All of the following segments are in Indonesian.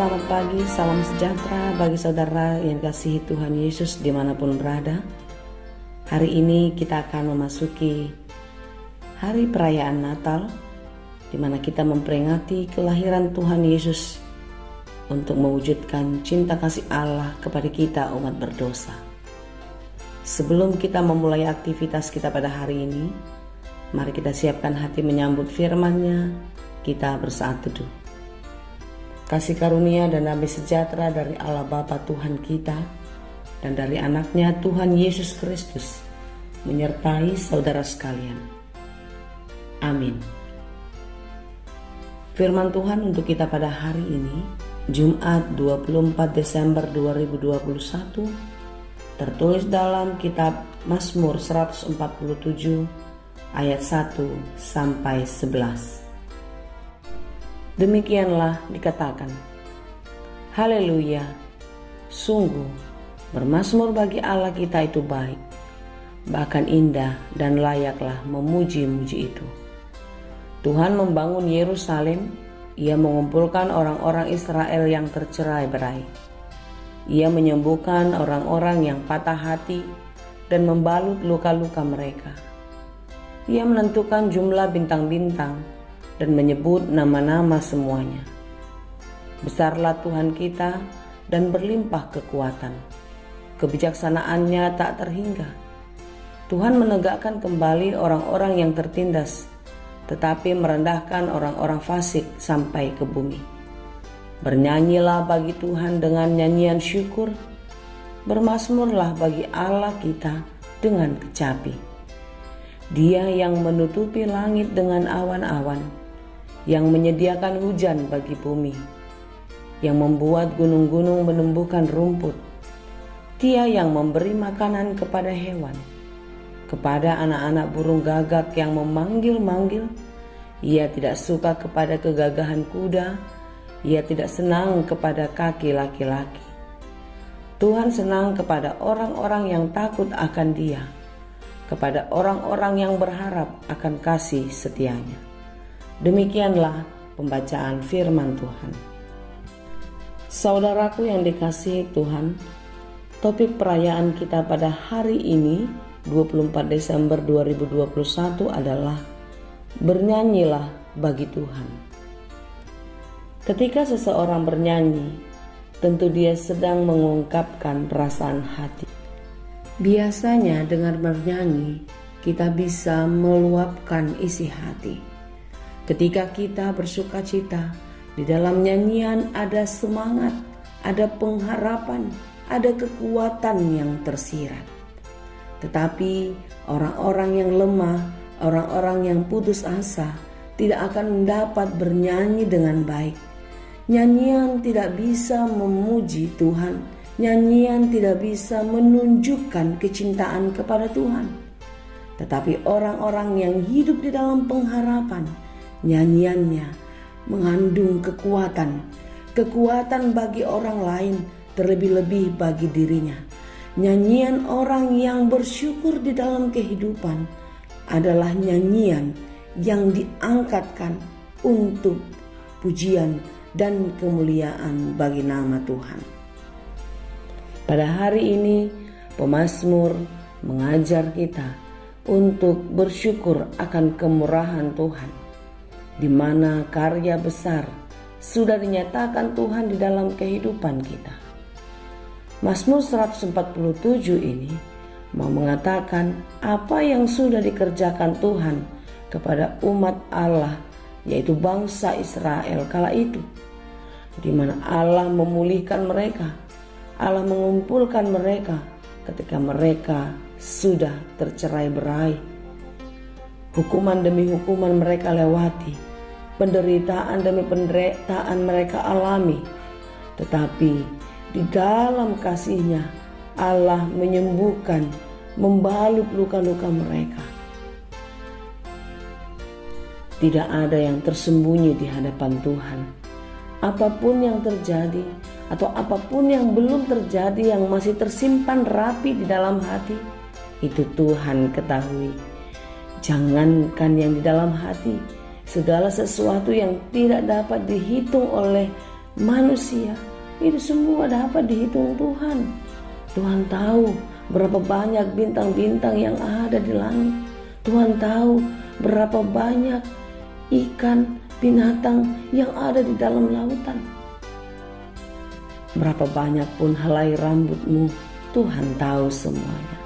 selamat pagi, salam sejahtera bagi saudara yang dikasihi Tuhan Yesus dimanapun berada. Hari ini kita akan memasuki hari perayaan Natal, di mana kita memperingati kelahiran Tuhan Yesus untuk mewujudkan cinta kasih Allah kepada kita umat berdosa. Sebelum kita memulai aktivitas kita pada hari ini, mari kita siapkan hati menyambut firman-Nya. Kita bersaat teduh. Kasih karunia dan damai sejahtera dari Allah Bapa Tuhan kita dan dari anaknya Tuhan Yesus Kristus menyertai saudara sekalian. Amin. Firman Tuhan untuk kita pada hari ini, Jumat 24 Desember 2021, tertulis dalam kitab Mazmur 147 ayat 1 sampai 11. Demikianlah dikatakan, Haleluya, sungguh bermazmur bagi Allah kita itu baik, bahkan indah dan layaklah memuji-muji itu. Tuhan membangun Yerusalem, Ia mengumpulkan orang-orang Israel yang tercerai-berai. Ia menyembuhkan orang-orang yang patah hati dan membalut luka-luka mereka. Ia menentukan jumlah bintang-bintang dan menyebut nama-nama semuanya. Besarlah Tuhan kita dan berlimpah kekuatan. Kebijaksanaannya tak terhingga. Tuhan menegakkan kembali orang-orang yang tertindas, tetapi merendahkan orang-orang fasik sampai ke bumi. Bernyanyilah bagi Tuhan dengan nyanyian syukur. Bermazmurlah bagi Allah kita dengan kecapi. Dia yang menutupi langit dengan awan-awan, yang menyediakan hujan bagi bumi, yang membuat gunung-gunung menumbuhkan rumput. Dia yang memberi makanan kepada hewan, kepada anak-anak burung gagak yang memanggil-manggil. Ia tidak suka kepada kegagahan kuda, Ia tidak senang kepada kaki laki-laki. Tuhan senang kepada orang-orang yang takut akan Dia, kepada orang-orang yang berharap akan kasih setia-Nya. Demikianlah pembacaan firman Tuhan. Saudaraku yang dikasihi Tuhan, topik perayaan kita pada hari ini 24 Desember 2021 adalah bernyanyilah bagi Tuhan. Ketika seseorang bernyanyi, tentu dia sedang mengungkapkan perasaan hati. Biasanya dengan bernyanyi, kita bisa meluapkan isi hati. Ketika kita bersuka cita, di dalam nyanyian ada semangat, ada pengharapan, ada kekuatan yang tersirat. Tetapi orang-orang yang lemah, orang-orang yang putus asa, tidak akan mendapat bernyanyi dengan baik. Nyanyian tidak bisa memuji Tuhan, nyanyian tidak bisa menunjukkan kecintaan kepada Tuhan. Tetapi orang-orang yang hidup di dalam pengharapan, nyanyiannya mengandung kekuatan bagi orang lain, terlebih-lebih bagi dirinya. Nyanyian orang yang bersyukur di dalam kehidupan adalah nyanyian yang diangkatkan untuk pujian dan kemuliaan bagi nama Tuhan. Pada hari ini, pemazmur mengajar kita untuk bersyukur akan kemurahan Tuhan, di mana karya besar sudah dinyatakan Tuhan di dalam kehidupan kita. Mazmur 147 ini mau mengatakan apa yang sudah dikerjakan Tuhan kepada umat Allah, yaitu bangsa Israel kala itu, di mana Allah memulihkan mereka, Allah mengumpulkan mereka ketika mereka sudah tercerai-berai. Hukuman demi hukuman mereka lewati, penderitaan demi penderitaan mereka alami. Tetapi di dalam kasih-Nya Allah menyembuhkan, membalut luka-luka mereka. Tidak ada yang tersembunyi di hadapan Tuhan. Apapun yang terjadi atau apapun yang belum terjadi, yang masih tersimpan rapi di dalam hati, itu Tuhan ketahui. Jangankan yang di dalam hati, segala sesuatu yang tidak dapat dihitung oleh manusia, itu semua dapat dihitung Tuhan. Tuhan tahu berapa banyak bintang-bintang yang ada di langit. Tuhan tahu berapa banyak ikan, binatang yang ada di dalam lautan. Berapa banyak pun helai rambutmu, Tuhan tahu semuanya.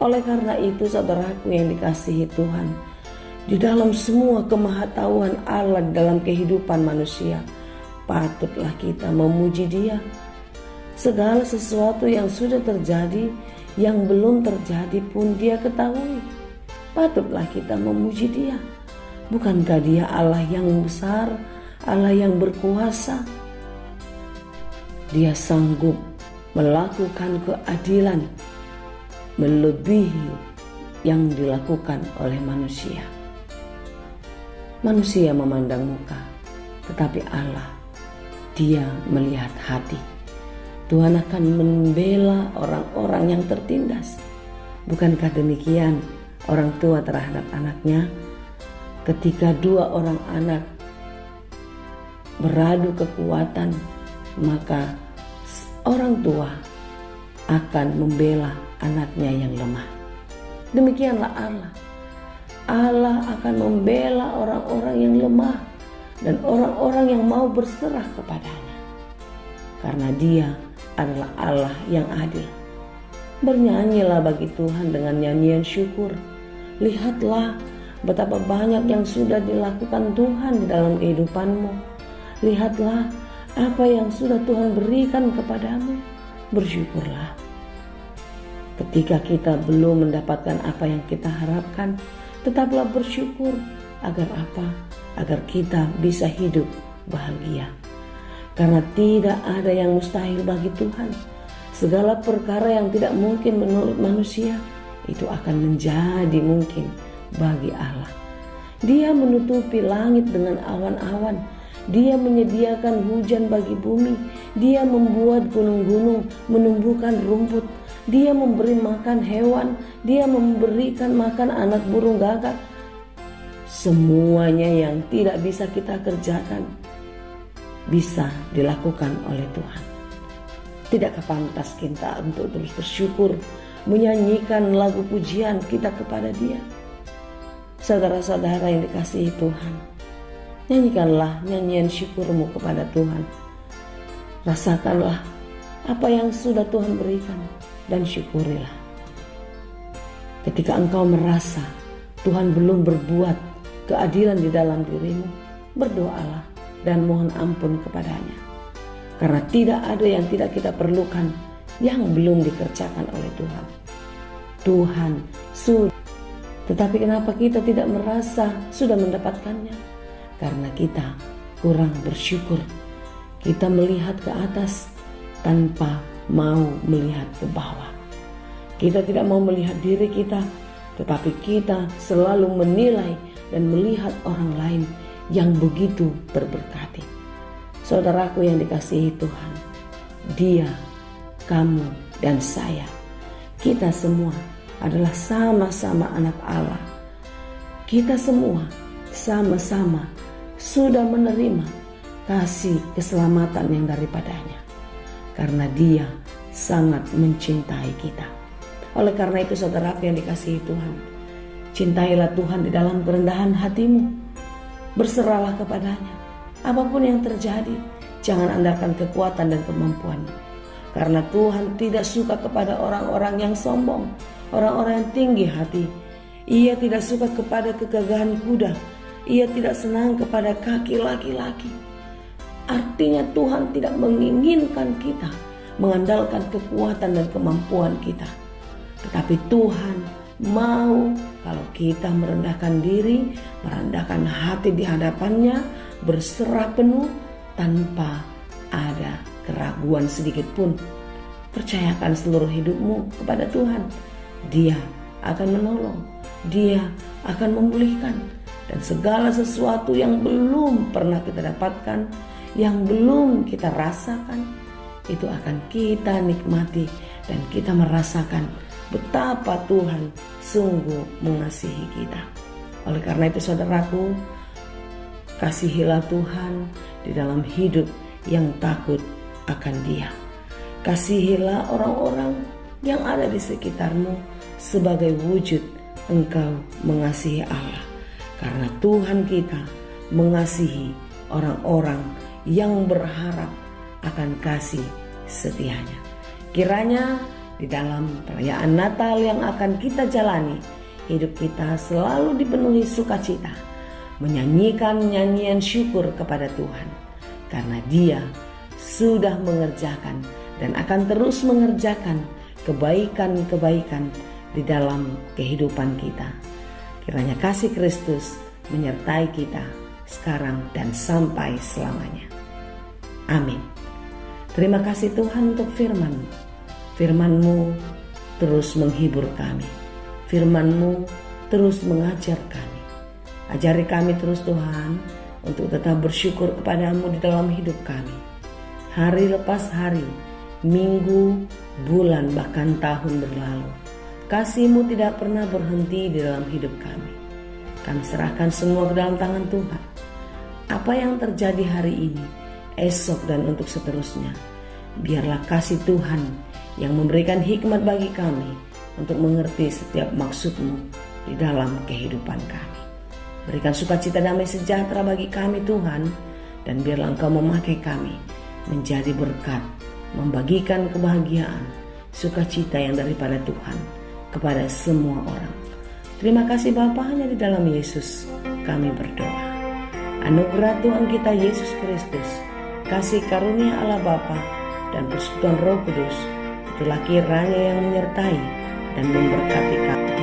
Oleh karena itu, saudaraku yang dikasihi Tuhan, di dalam semua kemahatauan Allah dalam kehidupan manusia, patutlah kita memuji Dia. Segala sesuatu yang sudah terjadi, yang belum terjadi pun Dia ketahui. Patutlah kita memuji Dia. Bukankah Dia Allah yang besar, Allah yang berkuasa? Dia sanggup melakukan keadilan melebihi yang dilakukan oleh manusia. Manusia memandang muka, tetapi Allah, Dia melihat hati. Tuhan akan membela orang-orang yang tertindas. Bukankah demikian orang tua terhadap anaknya? Ketika dua orang anak beradu kekuatan, maka orang tua akan membela anaknya yang lemah. Demikianlah Allah. Allah akan membela orang-orang yang lemah dan orang-orang yang mau berserah kepadanya. Karena Dia adalah Allah yang adil. Bernyanyilah bagi Tuhan dengan nyanyian syukur. Lihatlah betapa banyak yang sudah dilakukan Tuhan di dalam kehidupanmu. Lihatlah apa yang sudah Tuhan berikan kepadamu. Bersyukurlah. Ketika kita belum mendapatkan apa yang kita harapkan, tetaplah bersyukur. Agar apa? Agar kita bisa hidup bahagia. Karena tidak ada yang mustahil bagi Tuhan. Segala perkara yang tidak mungkin menurut manusia, itu akan menjadi mungkin bagi Allah. Dia menutupi langit dengan awan-awan. Dia menyediakan hujan bagi bumi. Dia membuat gunung-gunung menumbuhkan rumput. Dia memberi makan hewan. Dia memberikan makan anak burung gagak. Semuanya yang tidak bisa kita kerjakan bisa dilakukan oleh Tuhan. Tidakkah pantas kita untuk terus bersyukur, menyanyikan lagu pujian kita kepada Dia? Saudara-saudara yang dikasihi Tuhan, nyanyikanlah nyanyian syukurmu kepada Tuhan. Rasakanlah apa yang sudah Tuhan berikan dan syukurilah. Ketika engkau merasa Tuhan belum berbuat keadilan di dalam dirimu, berdoalah dan mohon ampun kepadanya. Karena tidak ada yang tidak kita perlukan yang belum dikerjakan oleh Tuhan. Tuhan sudah. Tetapi kenapa kita tidak merasa sudah mendapatkannya? Karena kita kurang bersyukur. Kita melihat ke atas tanpa mau melihat ke bawah. Kita tidak mau melihat diri kita, tetapi kita selalu menilai dan melihat orang lain yang begitu terberkati. Saudaraku yang dikasihi Tuhan, Dia, kamu, dan saya, kita semua adalah sama-sama anak Allah. Kita semua sama-sama sudah menerima kasih keselamatan yang daripadanya, karena Dia sangat mencintai kita. Oleh karena itu, saudaraku yang dikasihi Tuhan, cintailah Tuhan di dalam kerendahan hatimu. Berserahlah kepadanya. Apapun yang terjadi, jangan andalkan kekuatan dan kemampuanmu. Karena Tuhan tidak suka kepada orang-orang yang sombong, orang-orang yang tinggi hati. Ia tidak suka kepada kegagahan kuda. Ia tidak senang kepada kaki laki-laki. Artinya Tuhan tidak menginginkan kita mengandalkan kekuatan dan kemampuan kita. Tetapi Tuhan mau kalau kita merendahkan diri, merendahkan hati di hadapannya, berserah penuh tanpa ada keraguan sedikit pun. Percayakan seluruh hidupmu kepada Tuhan. Dia akan menolong, Dia akan memulihkan. Dan segala sesuatu yang belum pernah kita dapatkan, yang belum kita rasakan, itu akan kita nikmati dan kita merasakan betapa Tuhan sungguh mengasihi kita. Oleh karena itu, saudaraku, kasihilah Tuhan di dalam hidup yang takut akan Dia. Kasihilah orang-orang yang ada di sekitarmu sebagai wujud engkau mengasihi Allah. Karena Tuhan kita mengasihi orang-orang yang berharap akan kasih setianya. Kiranya di dalam perayaan Natal yang akan kita jalani, hidup kita selalu dipenuhi sukacita, menyanyikan nyanyian syukur kepada Tuhan, karena Dia sudah mengerjakan dan akan terus mengerjakan kebaikan-kebaikan di dalam kehidupan kita. Kiranya kasih Kristus menyertai kita sekarang dan sampai selamanya. Amin. Terima kasih Tuhan untuk firman-Mu. Firman-Mu terus menghibur kami. Firman-Mu terus mengajar kami. Ajari kami terus Tuhan untuk tetap bersyukur kepadamu di dalam hidup kami. Hari lepas hari, minggu, bulan, bahkan tahun berlalu, kasih-Mu tidak pernah berhenti di dalam hidup kami. Kami serahkan semua ke dalam tangan Tuhan. Apa yang terjadi hari ini, esok dan untuk seterusnya, biarlah kasih Tuhan yang memberikan hikmat bagi kami untuk mengerti setiap maksud-Mu di dalam kehidupan kami. Berikan sukacita damai sejahtera bagi kami Tuhan, dan biarlah Engkau memakai kami menjadi berkat, membagikan kebahagiaan, sukacita yang daripada Tuhan kepada semua orang. Terima kasih Bapa, hanya di dalam Yesus kami berdoa. Anugerah Tuhan kita Yesus Kristus, kasih karunia Allah Bapa dan persekutuan Roh Kudus, itulah kiranya yang menyertai dan memberkati kami.